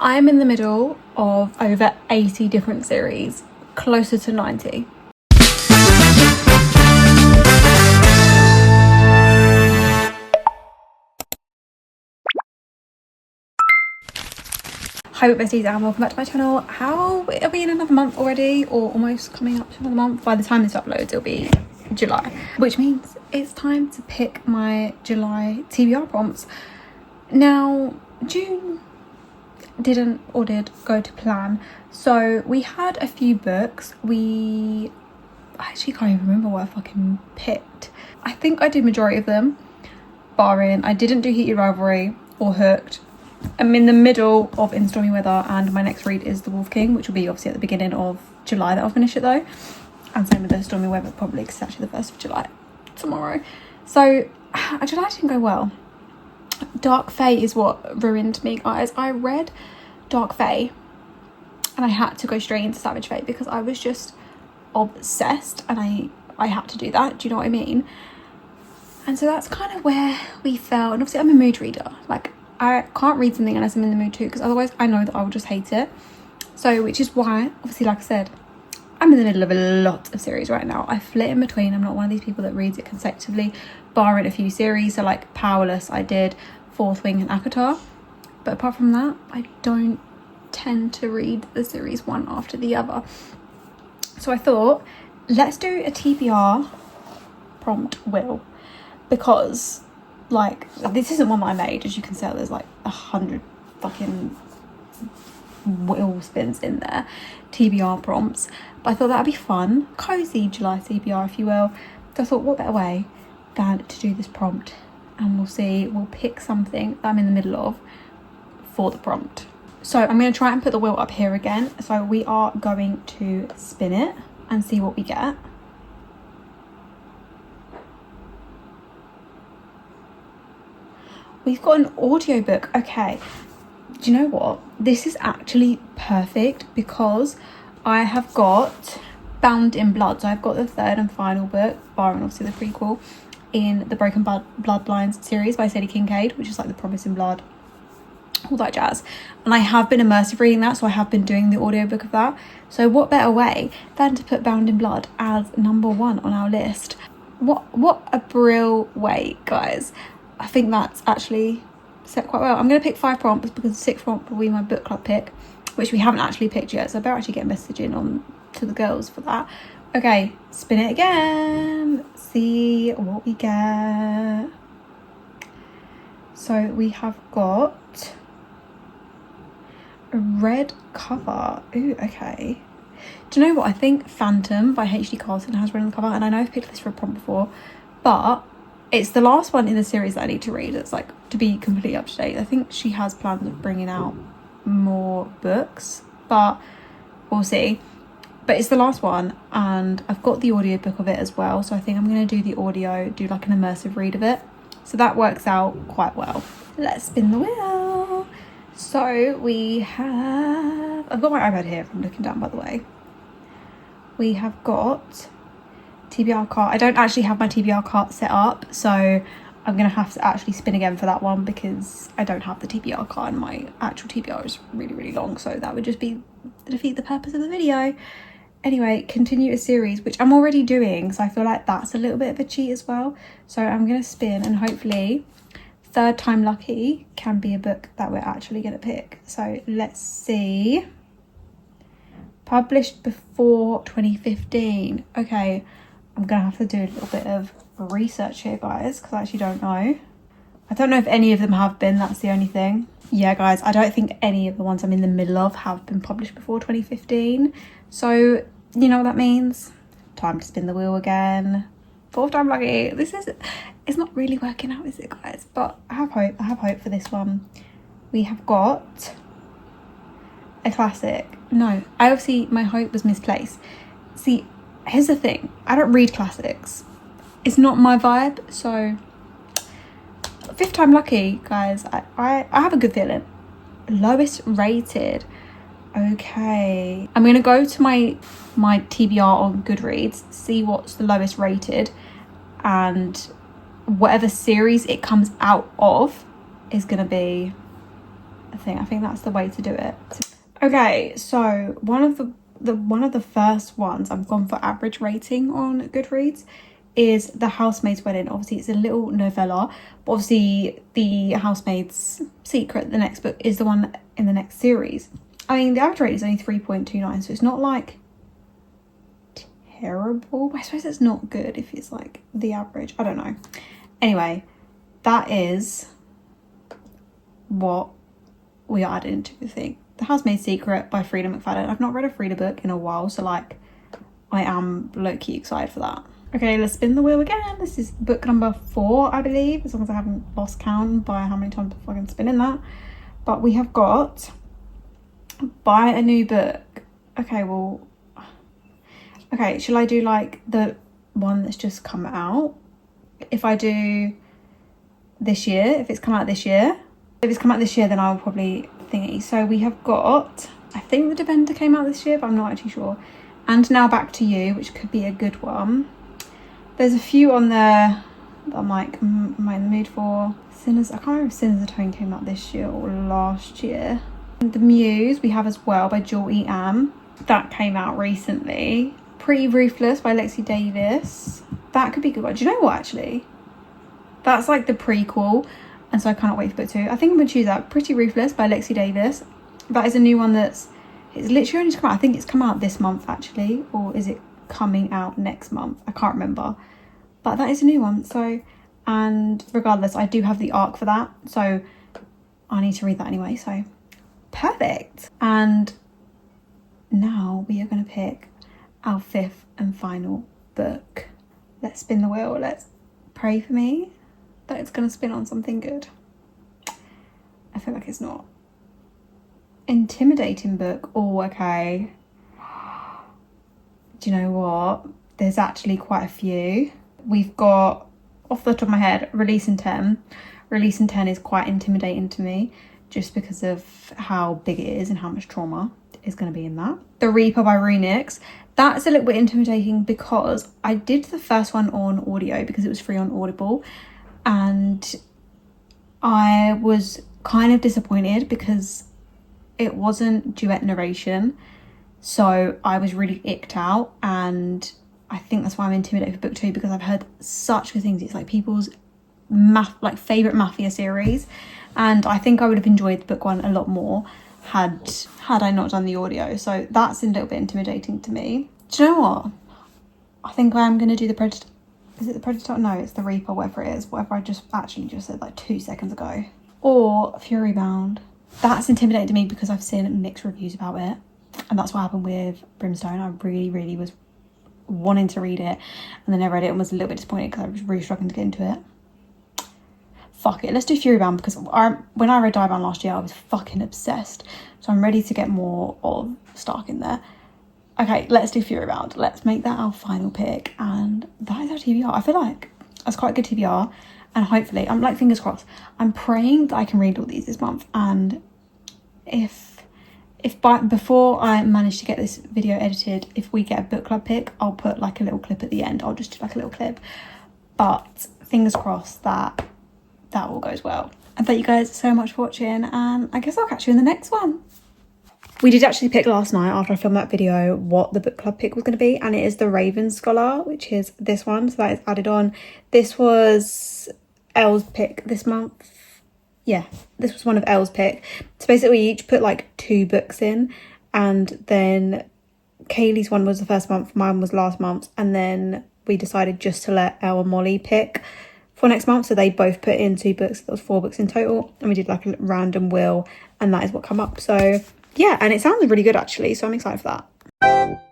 I'm in the middle of over 80 different series, closer to 90. Hi besties and welcome back to my channel. How are we in another month already, or almost coming up to another month? By the time this uploads it'll be July, which means it's time to pick my July TBR prompts. Now June did go to plan, so we had a few books. I actually can't even remember what I fucking picked. I think I did majority of them, barring I didn't do Heated Rivalry or Hooked. I'm in the middle of In Stormy Weather, and my next read is The Wolf King, which will be obviously at the beginning of July that I'll finish it though. And same with The Stormy Weather, probably, because it's actually the 1st of July tomorrow. So July didn't go well. Dark Fae is what ruined me, guys. I read Dark Fae and I had to go straight into Savage Fae because I was just obsessed, and I had to do that. Do you know what I mean? And so that's kind of where we fell. And obviously I'm a mood reader. Like, I can't read something unless I'm in the mood too, because otherwise I know that I will just hate it. So, which is why, obviously, like I said, I'm in the middle of a lot of series right now. I flit in between. I'm not one of these people that reads it consecutively, barring a few series. So like Powerless, I did Fourth Wing and Akatar. But apart from that, I don't tend to read the series one after the other. So I thought, let's do a TBR prompt wheel, because like, this isn't one that I made. As you can tell, there's like 100 fucking wheel spins in there, TBR prompts. But I thought that'd be fun, cozy July TBR, if you will. So I thought, what better way than to do this prompt, and we'll pick something that I'm in the middle of for the prompt. So I'm going to try and put the wheel up here again. So we are going to spin it and see what we get. We've got an audiobook. Okay, do you know what? This is actually perfect because I have got Bound in Blood. So I've got the third and final book, barring obviously the prequel, in the Broken Bloodlines series by Sadie Kincaid, which is like the Promising Blood, all that jazz. And I have been immersive reading that, so I have been doing the audiobook of that. So what better way than to put Bound in Blood as #1 on our list? What a brill way, guys. I think that's actually set quite well. I'm going to pick 5 prompts because the 6th prompt will be my book club pick, which we haven't actually picked yet, so I better actually get a message in on to the girls for that. Okay, spin it again, see what we get. So we have got a red cover. Ooh, okay. Do you know what? I think Phantom by H.D. Carlton has red on the cover, and I know I've picked this for a prompt before, but it's the last one in the series that I need to read. It's like, to be completely up to date. I think she has plans of bringing out more books, but we'll see. But it's the last one, and I've got the audiobook of it as well. So I think I'm going to do the audio, do like an immersive read of it. So that works out quite well. Let's spin the wheel. So we have... I've got my iPad here if I'm looking down, by the way. We have got TBR cart. I don't actually have my TBR cart set up, so I'm gonna have to actually spin again for that one because I don't have the TBR cart, and my actual TBR is really long, so that would just be defeat the purpose of the video. Anyway, continue a series, which I'm already doing, so I feel like that's a little bit of a cheat as well. So I'm gonna spin, and hopefully third time lucky can be a book that we're actually gonna pick. So let's see. Published before 2015. Okay, I'm gonna have to do a little bit of research here, guys, because I actually don't know. I don't know if any of them have been, that's the only thing. Yeah, guys, I don't think any of the ones I'm in the middle of have been published before 2015. So, you know what that means? Time to spin the wheel again. 4th time lucky. It's not really working out, is it, guys? But I have hope for this one. We have got a classic. No, my hope was misplaced. See, here's the thing, I don't read classics. It's not my vibe. So 5th time lucky, guys. I have a good feeling. Lowest rated. Okay, I'm gonna go to my TBR on Goodreads, see what's the lowest rated, and whatever series it comes out of is gonna be thing. I think that's the way to do it. Okay, so one of the first ones I've gone for average rating on Goodreads is The Housemaid's Wedding. Obviously it's a little novella, but obviously The Housemaid's Secret, the next book, is the one in the next series. I mean, the average rating is only 3.29, so it's not like terrible. I suppose it's not good if it's like the average. I don't know. Anyway, that is what we are adding to the thing. The Housemaid's Secret by Frida McFadden. I've not read a Frida book in a while, so like I am low-key excited for that. Okay, let's spin the wheel again. This is book number 4, I believe, as long as I haven't lost count by how many times I can spin in that. But we have got buy a new book. Okay, well, okay, shall I do like the one that's just come out? If I do this year, if it's come out this year, then I'll probably thingy. So we have got, I think The Defender came out this year, but I'm not actually sure. And Now Back to You, which could be a good one. There's a few on there that I'm like, am I in the mood for? Sinners, I can't remember if Sinners Atone came out this year or last year. The Muse we have as well by Jewel E. Am. That came out recently. Pretty Ruthless by Lexi Davis. That could be a good one. Do you know what, actually? That's like the prequel, and so I cannot wait for book 2. I think I'm going to choose that. Pretty Ruthless by Lexi Davis. That is a new one it's literally only just come out. I think it's come out this month, actually. Or is it coming out next month? I can't remember. But that is a new one. So, and regardless, I do have the arc for that. So I need to read that anyway. So perfect. And now we are going to pick our 5th and final book. Let's spin the wheel. Let's pray for me that it's going to spin on something good. I feel like it's not. Intimidating book. Oh, okay. Do you know what? There's actually quite a few. We've got, off the top of my head, Release in 10. Release in 10 is quite intimidating to me just because of how big it is and how much trauma is going to be in that. The Reaper by Runix. That's a little bit intimidating because I did the first one on audio because it was free on Audible, and I was kind of disappointed because it wasn't duet narration, so I was really icked out, and I think that's why I'm intimidated for book 2, because I've heard such good things. It's like people's favourite mafia series, and I think I would have enjoyed book 1 a lot more had I not done the audio. So that's a little bit intimidating to me. Do you know what? I think I'm going to do the Predator. Is it the Predator? No, it's the Reaper, whatever it is. Whatever I just said like 2 seconds ago. Or Fury Bound. That's intimidating to me because I've seen mixed reviews about it. And that's what happened with Brimstone. I really was wanting to read it, and then I read it and was a little bit disappointed because I was really struggling to get into it. Fuck it, let's do Fury Bound, because when I read Diebound last year I was fucking obsessed, so I'm ready to get more of Stark in there. Okay, let's do Fury Bound. Let's make that our final pick, and that is our TBR. I feel like that's quite a good TBR, and hopefully, I'm like, fingers crossed, I'm praying that I can read all these this month, and before I manage to get this video edited, if we get a book club pick, I'll put like a little clip at the end. I'll just do like a little clip, but fingers crossed that all goes well. And thank you guys so much for watching, and I guess I'll catch you in the next one. We did actually pick last night after I filmed that video what the book club pick was going to be, and it is The Raven Scholar, which is this one, so that is added on. This was Elle's pick this month. Yeah, this was one of Elle's pick. So basically we each put like 2 books in, and then Kaylee's one was the first month, mine was last month, and then we decided just to let Elle and Molly pick for next month, so they both put in 2 books. There was 4 books in total, and we did like a random wheel, and that is what come up. So yeah, and it sounds really good actually, so I'm excited for that.